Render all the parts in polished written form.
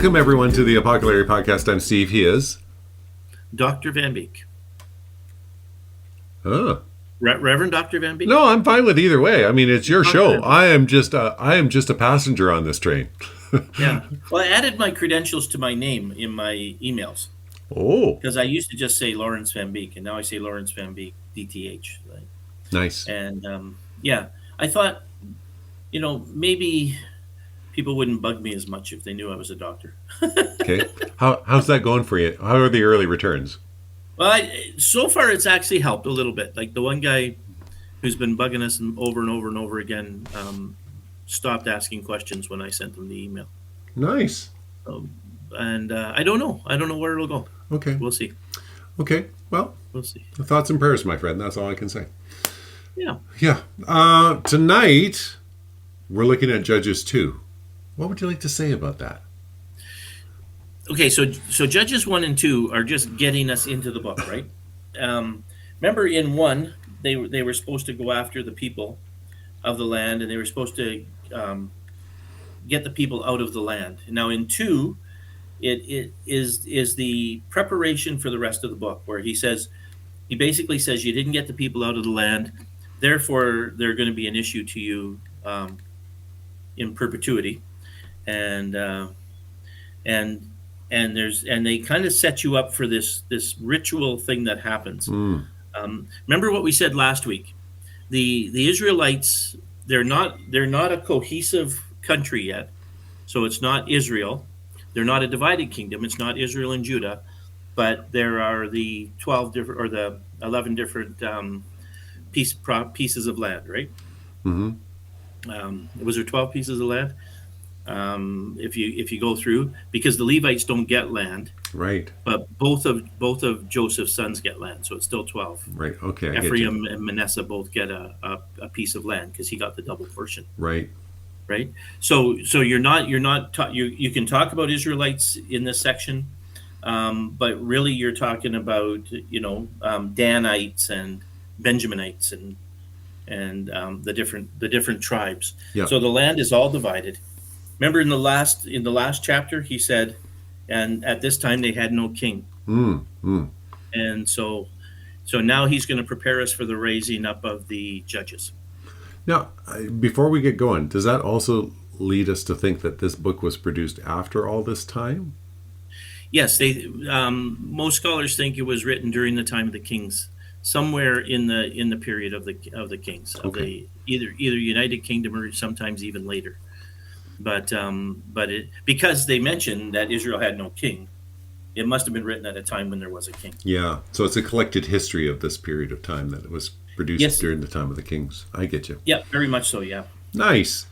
Welcome, everyone, to the Apoco-Larry podcast. I'm Steve. He is Dr. Van Beek. Oh. Reverend Dr. Van Beek? No, I'm fine with either way. I mean, it's your show. Van I am just a passenger on this train. Yeah. Well, I added my credentials to my name in my emails Oh, because I used to just say Lawrence Van Beek, and now I say Lawrence Van Beek, DTH. Right? nice. And yeah, I thought, maybe people wouldn't bug me as much if they knew I was a doctor. Okay. How's that going for you? How are the early returns? Well, so far it's actually helped a little bit. Like the one guy who's been bugging us over and over and over again stopped asking questions when I sent him the email. Nice. And I don't know. I don't know where it'll go. Okay. We'll see. Okay. Well, We'll see. thoughts and prayers, my friend. That's all I can say. Yeah. Yeah. Tonight, we're looking at Judges 2. What would you like to say about that? Okay, so Judges 1 and 2 are just getting us into the book, right? Remember in 1, they were supposed to go after the people of the land, and they were supposed to get the people out of the land. Now in 2, it is the preparation for the rest of the book, where he basically says you didn't get the people out of the land, therefore they're going to be an issue to you in perpetuity, and they kind of set you up for this ritual thing that happens. Remember what we said last week? The Israelites, they're not a cohesive country yet, so it's not Israel. They're not a divided kingdom. It's not Israel and Judah, but there are the 12 different or the 11 different pieces of land, right? Mm-hmm. Was there 12 pieces of land? If you go through, because the Levites don't get land, Right. but both of Joseph's sons get land, so it's still 12. Right. Okay. I get you. Ephraim and Manasseh both get a piece of land because he got the double portion, Right. right? So you can talk about Israelites in this section, but really you're talking about Danites and Benjaminites and the different tribes. Yeah. So the land is all divided. Remember in the last chapter he said, and at this time they had no king. And so now he's going to prepare us for the raising up of the judges. Now, before we get going, does that also lead us to think that this book was produced after all this time? Yes, most scholars think it was written during the time of the kings, somewhere in the period of the kings, of Okay. either United Kingdom or sometimes even later. But because they mentioned that Israel had no king, it must have been written at a time when there was a king. Yeah. So it's a collected history of this period of time that it was produced Yes. during the time of the kings. I get you. Yeah, very much so. Yeah. Nice.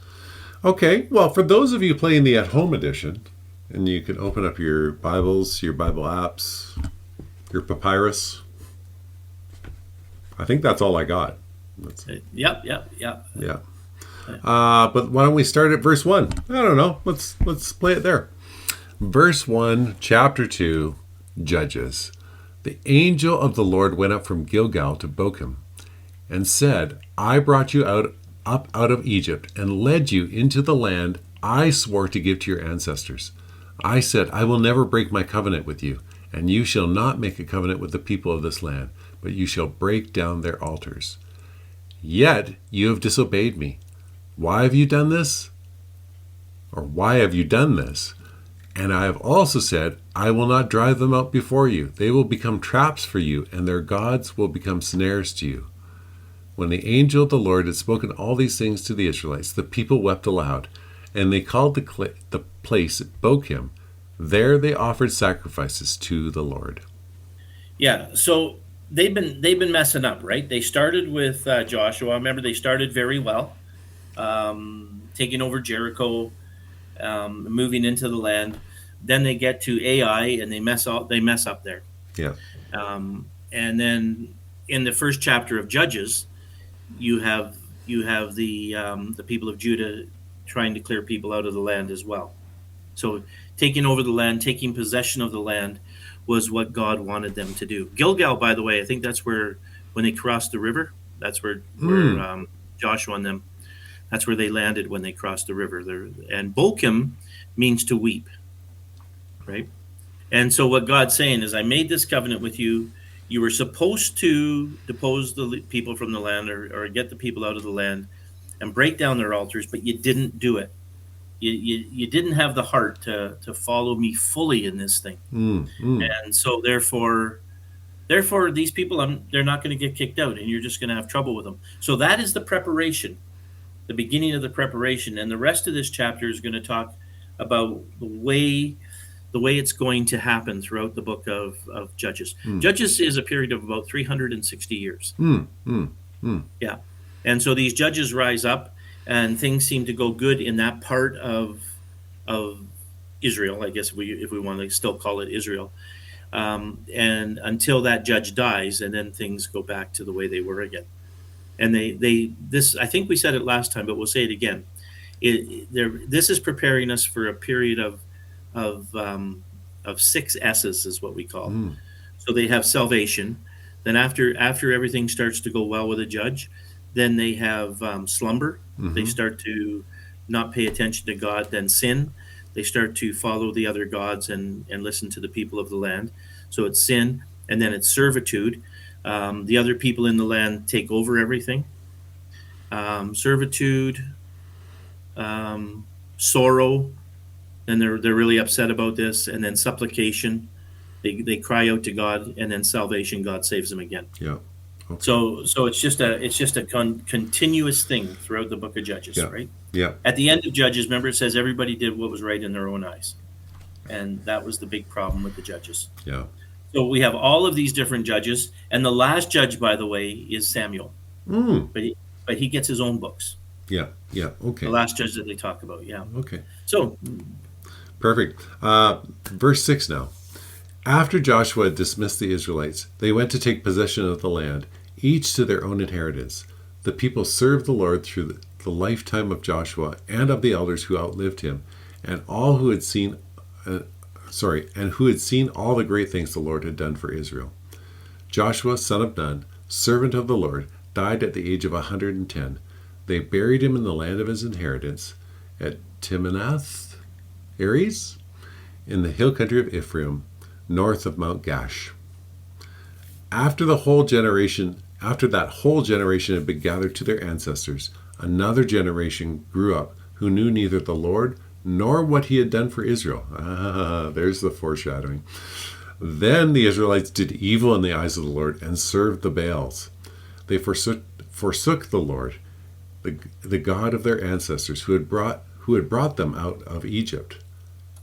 Okay. Well, for those of you playing the at-home edition, and you can open up your Bibles, your Bible apps, your papyrus. I think that's all I got. Yep. Yeah. But why don't we start at verse 1? I don't know. Let's play it there. Verse 1, chapter 2, Judges. The angel of the Lord went up from Gilgal to Bochum and said, I brought you up out of Egypt and led you into the land I swore to give to your ancestors. I said, I will never break my covenant with you, and you shall not make a covenant with the people of this land, but you shall break down their altars. Yet you have disobeyed me. Why have you done this? Or why have you done this? And I have also said, I will not drive them out before you. They will become traps for you, and their gods will become snares to you. When the angel of the Lord had spoken all these things to the Israelites, the people wept aloud, and they called the place Bochum. There they offered sacrifices to the Lord. Yeah. So they've been messing up, right? They started with Joshua. Remember, they started very well, taking over Jericho, moving into the land. Then they get to Ai and they mess up there. Yeah. And then in the first chapter of Judges, you have the people of Judah trying to clear people out of the land as well. So taking over the land, taking possession of the land was what God wanted them to do. Gilgal, by the way, I think that's where, when they crossed the river, that's where Joshua and them, that's where they landed when they crossed the river. And Bochum means to weep. right? And so what God's saying is, I made this covenant with you. You were supposed to depose the people from the land, or get the people out of the land and break down their altars, but you didn't do it. You didn't have the heart to follow me fully in this thing. Mm, mm, And so therefore these people, they're not going to get kicked out, and you're just going to have trouble with them. So that is the preparation, the beginning of the preparation. And the rest of this chapter is going to talk about the way it's going to happen throughout the book of Judges. mm, Judges is a period of about 360 years. mm, mm, mm. Yeah. And so these judges rise up, and things seem to go good in that part of Israel, I guess, if we want to still call it Israel. And until that judge dies, and then things go back to the way they were again. And this, I think we said it last time, but we'll say it again. This is preparing us for a period of six S's, is what we call. Mm. So they have salvation. Then after everything starts to go well with a judge, then they have slumber. They Mm-hmm. start to not pay attention to God. Then sin. They start to follow the other gods and listen to the people of the land. So it's sin, and then it's servitude. The other people in the land take over everything. Servitude, sorrow, and they're really upset about this, and then supplication. They cry out to God, and then salvation. God saves them again. Yeah. Okay. So it's just a continuous thing throughout the book of Judges, Yeah. right? Yeah. At the end of Judges, remember, it says everybody did what was right in their own eyes, and that was the big problem with the judges. Yeah. So we have all of these different judges, and the last judge, by the way, is Samuel, Mm. but he gets his own books. Yeah. Yeah. The Okay. last judge that they talk about, yeah. Okay. So Perfect. Verse 6 now. After Joshua had dismissed the Israelites, they went to take possession of the land, each to their own inheritance. The people served the Lord through the lifetime of Joshua and of the elders who outlived him, and all who had seen, and who had seen all the great things the Lord had done for Israel. Joshua, son of Nun, servant of the Lord, died at the age of 110. They buried him in the land of his inheritance at Timnath Ares, in the hill country of Ephraim, north of Mount Gash. After that whole generation had been gathered to their ancestors, another generation grew up who knew neither the Lord nor what he had done for Israel. There's the foreshadowing. Then the Israelites did evil in the eyes of the Lord and served the Baals. They forsook the Lord, the God of their ancestors, who had brought them out of Egypt.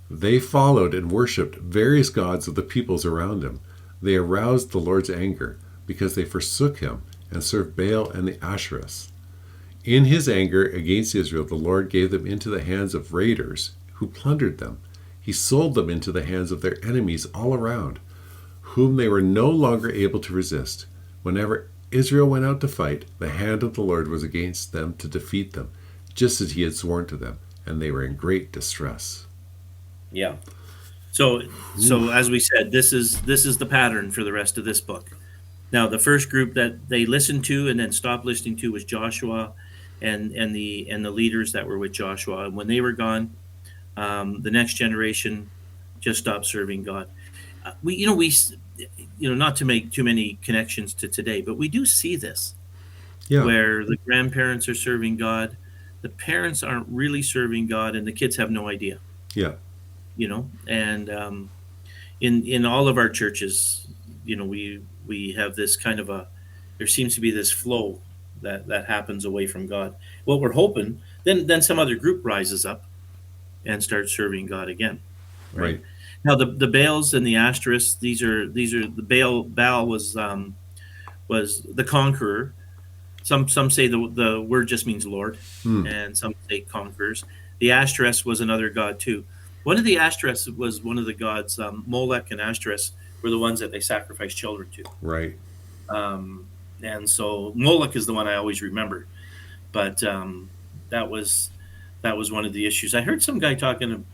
They followed and worshipped various gods of the peoples around them. They aroused the Lord's anger because they forsook him and served Baal and the Asherahs. In his anger against Israel, the Lord gave them into the hands of raiders who plundered them. He sold them into the hands of their enemies all around, whom they were no longer able to resist. Whenever Israel went out to fight, the hand of the Lord was against them to defeat them, just as he had sworn to them, and they were in great distress. yeah. So as we said, this is the pattern for the rest of this book. Now, the first group that they listened to and then stopped listening to was Joshua and the leaders that were with Joshua. And when they were gone, the next generation just stopped serving God. We not to make too many connections to today, but we do see this Yeah, where the grandparents are serving God, the parents aren't really serving God, and the kids have no idea. yeah, And in all of our churches, we have this kind of there seems to be this flow that happens away from God. What we're hoping, then some other group rises up and starts serving God again, right? right. Now the Baals and the Asterisks, these are the Baal was the conqueror. Some say the word just means Lord, Hmm. and some say conquerors. The Ashtoreth was another god too. One of the Ashtoreths was one of the gods. Molech and Ashtoreth were the ones that they sacrificed children to. Right. And so Molech is the one I always remember. But that was one of the issues. I heard some guy talking.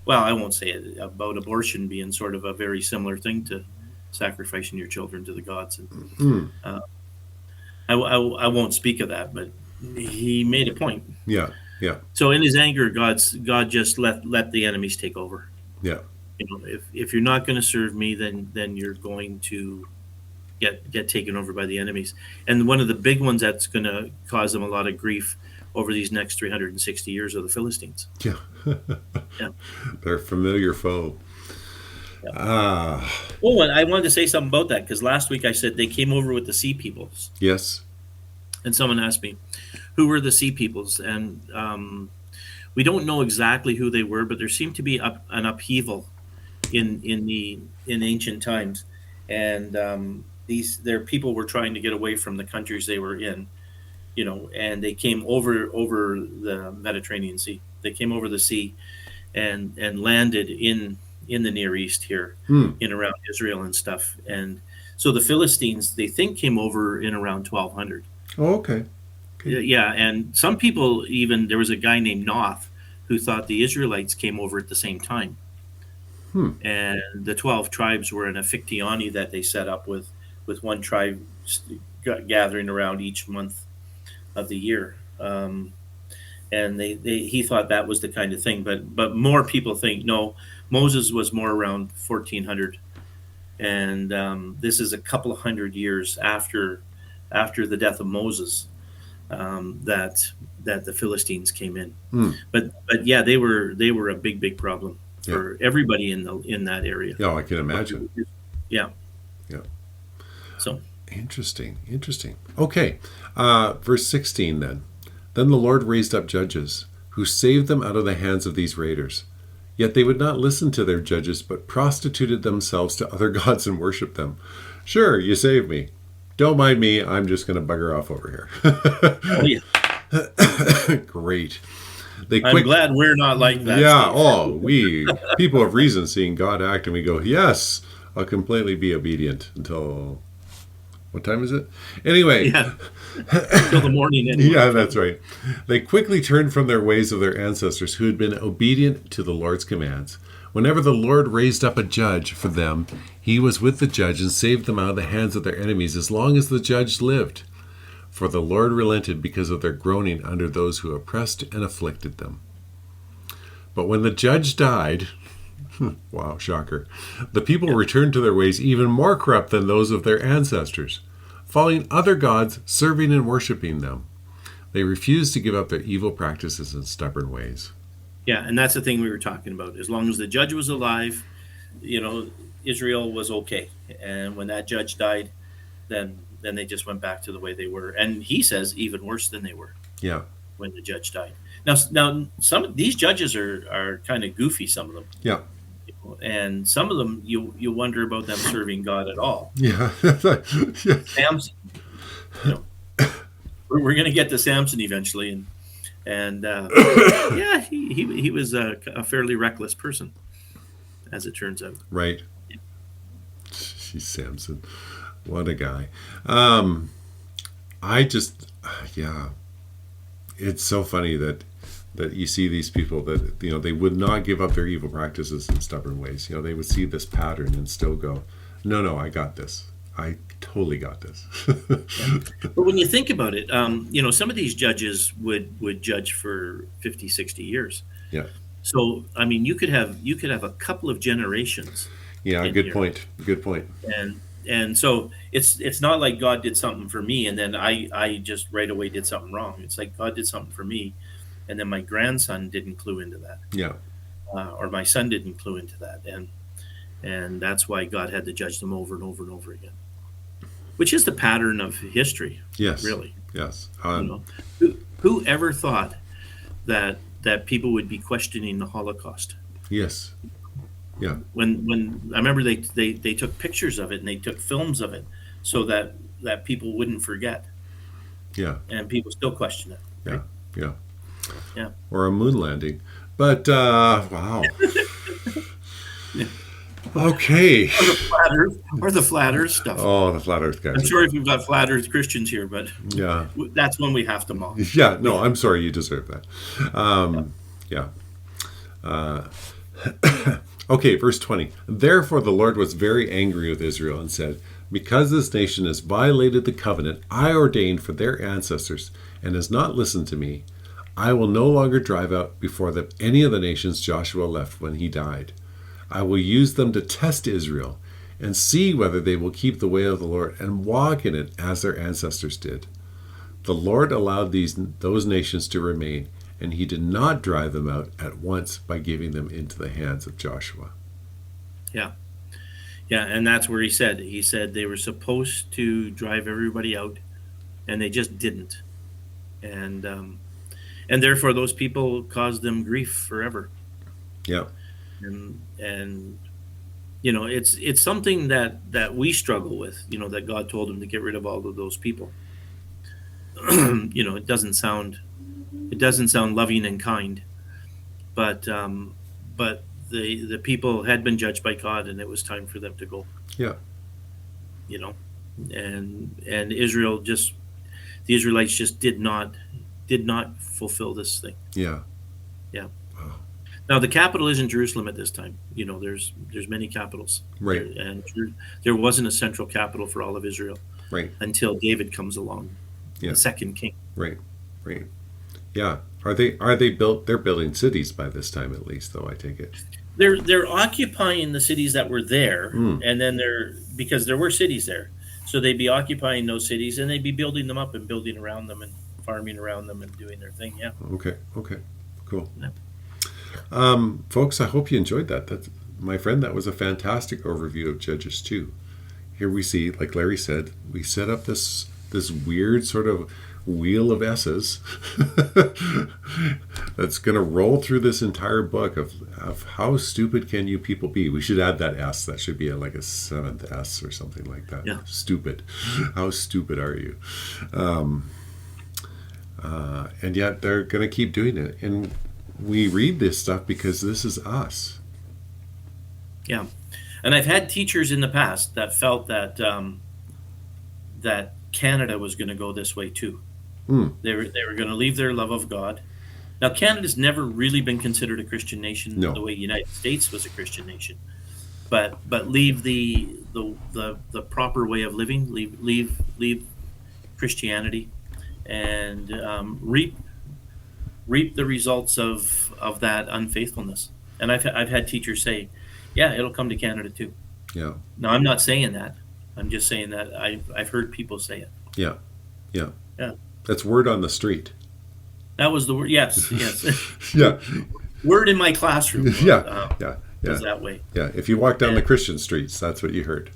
Well, I won't say it, about abortion being sort of a very similar thing to sacrificing your children to the gods. And Hmm. I won't speak of that, but he made a point. Yeah, yeah, So in his anger, God just let the enemies take over. yeah. If you're not going to serve me, then you're going to get taken over by the enemies. And one of the big ones that's going to cause them a lot of grief over these next 360 years are the Philistines. Yeah. Yeah. Their familiar foe. Yeah. Ah, Oh, and I wanted to say something about that because last week I said they came over with the Sea Peoples, yes. and someone asked me who were the Sea Peoples, and we don't know exactly who they were, but there seemed to be an upheaval in ancient times, and these their people were trying to get away from the countries they were in, and they came over the Mediterranean Sea. They came over the sea and landed in the Near East here, Hmm. in around Israel and stuff. And so the Philistines, they think, came over in around 1200. Oh, okay. Okay. Yeah, and some people, even there was a guy named Noth who thought the Israelites came over at the same time. Hmm. And the 12 tribes were in a fictioni that they set up with one tribe gathering around each month of the year. And he thought that was the kind of thing, but more people think no, Moses was more around 1400, and this is a couple of hundred years after the death of Moses, that the Philistines came in. Hmm. But yeah, they were a big problem Yeah. for everybody in that area. Yeah, I can imagine. Yeah. Yeah. So Interesting. Interesting. Okay. Verse 16 then. Then the Lord raised up judges who saved them out of the hands of these raiders. Yet they would not listen to their judges, but prostituted themselves to other gods and worshiped them. Sure, you saved me. Don't mind me. I'm just going to bugger off over oh, yeah. here. Great. I'm glad we're not like that. Yeah. Steve. Oh, we people of reason seeing God act, and we go, yes, I'll completely be obedient until. What time is it? Anyway. Yeah. Until the morning. Anyway. Yeah, that's right. They quickly turned from their ways of their ancestors who had been obedient to the Lord's commands. Whenever the Lord raised up a judge for them, he was with the judge and saved them out of the hands of their enemies as long as the judge lived. For the Lord relented because of their groaning under those who oppressed and afflicted them. But when the judge died, wow, shocker, the people returned to their ways even more corrupt than those of their ancestors, following other gods, serving and worshiping them. They refused to give up their evil practices and stubborn ways. Yeah, and that's the thing we were talking about. As long as the judge was alive, Israel was okay. And when that judge died, then they just went back to the way they were. And he says even worse than they were. Yeah. When the judge died. Now some of these judges are kind of goofy. Some of them. Yeah. And some of them you wonder about them serving God at all. Yeah. Samson, we're going to get to Samson eventually, and yeah, he was a fairly reckless person, as it turns out. Right. She's Samson. What a guy. Yeah. It's so funny that you see these people that, they would not give up their evil practices and stubborn ways. They would see this pattern and still go, no, I got this. I totally got this. Yeah. But when you think about it, some of these judges would judge for 50, 60 years. Yeah. So, I mean, you could have a couple of generations. Yeah, good point. Good point. And so it's not like God did something for me and then I just right away did something wrong. It's like God did something for me, and then my grandson didn't clue into that. Yeah. Or my son didn't clue into that, and that's why God had to judge them over and over and over again, which is the pattern of history. Yes. Really. Yes. Who ever thought that people would be questioning the Holocaust? Yes. Yeah. When I remember they took pictures of it and they took films of it so that people wouldn't forget. Yeah. And people still question it. Right? Yeah. Yeah. Or a moon landing. But wow. Yeah. Okay. Or the flat Earth stuff. Oh, the flat Earth guys. I'm sorry if we've got flat Earth Christians here, but yeah, that's when we have to mock. Yeah, no, I'm sorry, you deserve that. Yeah. Okay, verse 20. Therefore the Lord was very angry with Israel and said, because this nation has violated the covenant I ordained for their ancestors and has not listened to me, I will no longer drive out before them any of the nations Joshua left when he died. I will use them to test Israel and see whether they will keep the way of the Lord and walk in it as their ancestors did. The Lord allowed those nations to remain, and he did not drive them out at once by giving them into the hands of Joshua. Yeah. Yeah, and that's where he said they were supposed to drive everybody out, and they just didn't. And therefore those people caused them grief forever. Yeah. And it's something that we struggle with, that God told him to get rid of all of those people. It doesn't sound loving and kind, but the people had been judged by God, and it was time for them to go. Yeah. And the Israelites just did not fulfill this thing. Yeah. Yeah. Wow. Now the capital isn't Jerusalem at this time. There's many capitals. Right. And there wasn't a central capital for all of Israel. Right. Until David comes along, the second king. Right. Right. Yeah. Are they built? They're building cities by this time, at least, though. I take it. They're occupying the cities that were there, and then because there were cities there, so they'd be occupying those cities, and they'd be building them up and building around them and farming around them and doing their thing. Yeah. Okay. Cool. Yeah. Folks, I hope you enjoyed that. That's, my friend, that was a fantastic overview of Judges 2. Here we see, like Larry said, we set up this weird sort of wheel of S's that's going to roll through this entire book of how stupid can you people be. We should add that S. That should be like a seventh S or something like that. Yeah. Stupid. How stupid are you? And yet they're going to keep doing it. And we read this stuff because this is us. Yeah. And I've had teachers in the past that felt that that Canada was going to go this way too. They were going to leave their love of God. Now, Canada's never really been considered a Christian nation the way the United States was a Christian nation, but leave the proper way of living, leave Christianity, and reap the results of that unfaithfulness. And I've had teachers say, "Yeah, it'll come to Canada too." Yeah. Now, I'm not saying that. I'm just saying that I've heard people say it. Yeah. Yeah. That's word on the street. That was the word. Yes. Yeah. Word in my classroom. Yeah. Was that way. Yeah. If you walk down the Christian streets, that's what you heard.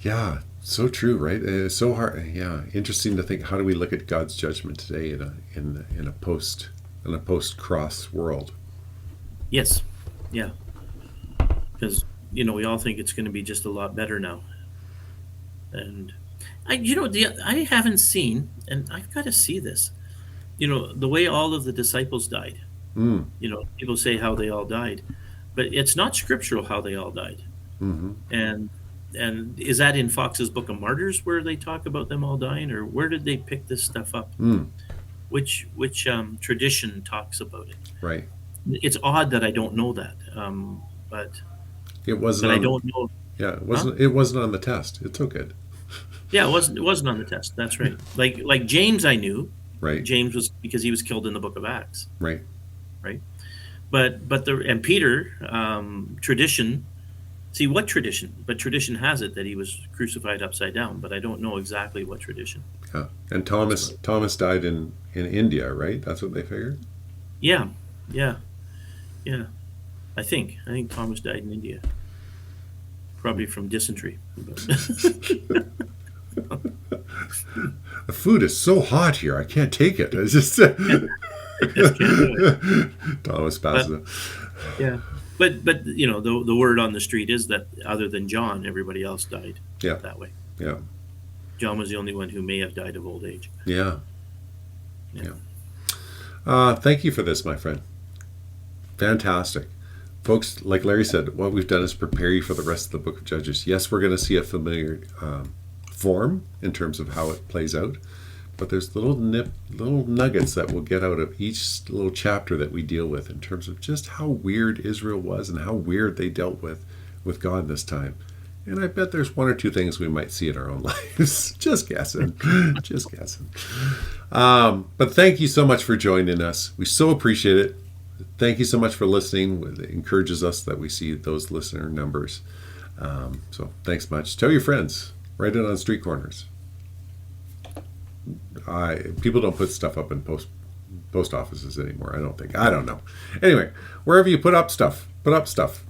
Yeah. So true, right? It's so hard. Yeah. Interesting to think. How do we look at God's judgment today in a post-cross world? Yes. Yeah. Because we all think it's going to be just a lot better now. And I haven't seen, and I've got to see this. The way all of the disciples died. People say how they all died, but it's not scriptural how they all died. Mm-hmm. And is that in Fox's Book of Martyrs where they talk about them all dying, or where did they pick this stuff up? Which tradition talks about it? Right. It's odd that I don't know that, but it wasn't. I don't know. Yeah, it wasn't. It wasn't on the test. It took it. Yeah, it wasn't on the test. That's right. Like James, I knew. Right. James was because he was killed in the Book of Acts. Right. Right. But Peter, tradition. See what tradition? But tradition has it that he was crucified upside down. But I don't know exactly what tradition. Yeah. And Thomas died in India, right? That's what they figured. Yeah. I think Thomas died in India. Probably from dysentery. The food is so hot here. I can't take it. It's just Thomas passes it. Yeah. But the word on the street is that other than John, everybody else died that way. Yeah. John was the only one who may have died of old age. Yeah. Thank you for this, my friend. Fantastic. Folks, like Larry said, what we've done is prepare you for the rest of the book of Judges. Yes, we're going to see a familiar form in terms of how it plays out, but there's little nuggets that we'll get out of each little chapter that we deal with in terms of just how weird Israel was and how weird they dealt with God this time. And I bet there's one or two things we might see in our own lives. Just guessing. Just guessing. But thank you so much for joining us. We so appreciate it. Thank you so much for listening. It encourages us that we see those listener numbers. So thanks much. Tell your friends. Write it on street corners. People don't put stuff up in post offices anymore, I don't think. I don't know. Anyway, wherever you put up stuff, put up stuff.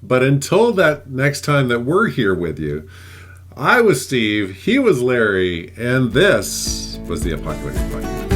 But until that next time that we're here with you, I was Steve, he was Larry, and this was the Apoco-Larry Podcast.